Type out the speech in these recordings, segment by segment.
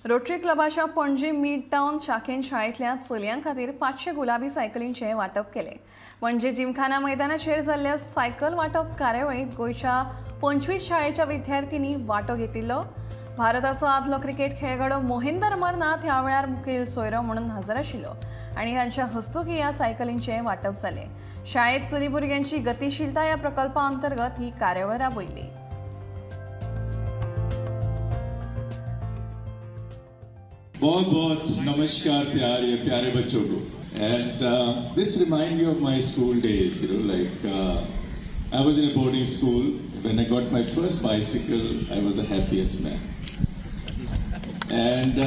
Rotary क्लबाच्या Panaji mid town शाखेन शाळेतल्या चलयां खातीर 500 गुलाबी सायकलींचे वाटप केले। पणजी जिमखाना मैदानाचेर जाल्ल्या सायकल वाटप कार्यावळीत गोयच्या 25 शाळेच्या विद्यार्थ्यांनी वांटो घेतिल्लो। भारताचो आदलो क्रिकेट खेळगडो मोहिंदर अमरनाथ ह्या वेळार मुखेल सोयरो म्हणून हजर आशिल्लो आनी हांच्या हस्तुकी ह्या सायकलींचे वाटप जाले। शाळेत चली भुरग्यांची गतिशीलता ह्या प्रकल्पा अंतर्गत ही कार्यावळ राबयल्ली। बहुत बहुत नमस्कार प्यारे बच्चों को। And this remind me of my school days, like I was in a boarding school. When I got my first bicycle, I was the happiest man. And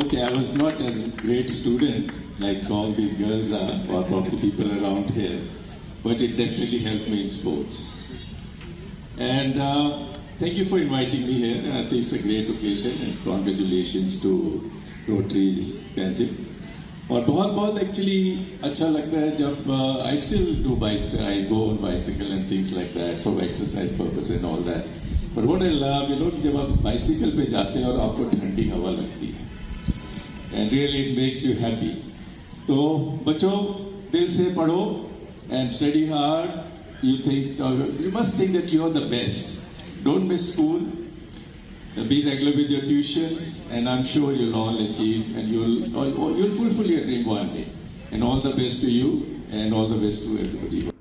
okay, I was not as a great student like all these girls are, or probably people around here, but it definitely helped me in sports. And thank you for inviting me here. I think it's a great occasion, and congratulations to Rotary Benjamin. और बहुत actually अच्छा लगता है जब I still do bicycle, I go on bicycle and things like that for exercise purpose and all that. But what I love, कि जब आप bicycle पे जाते हैं और आपको ठंडी हवा लगती है, and really it makes you happy. तो बच्चों दिल से पढ़ो and study hard. You must think that you are the best. Don't miss school. Be regular with your tuitions, and I'm sure you'll all achieve, and you'll fulfill your dream one day. And all the best to you, and all the best to everybody.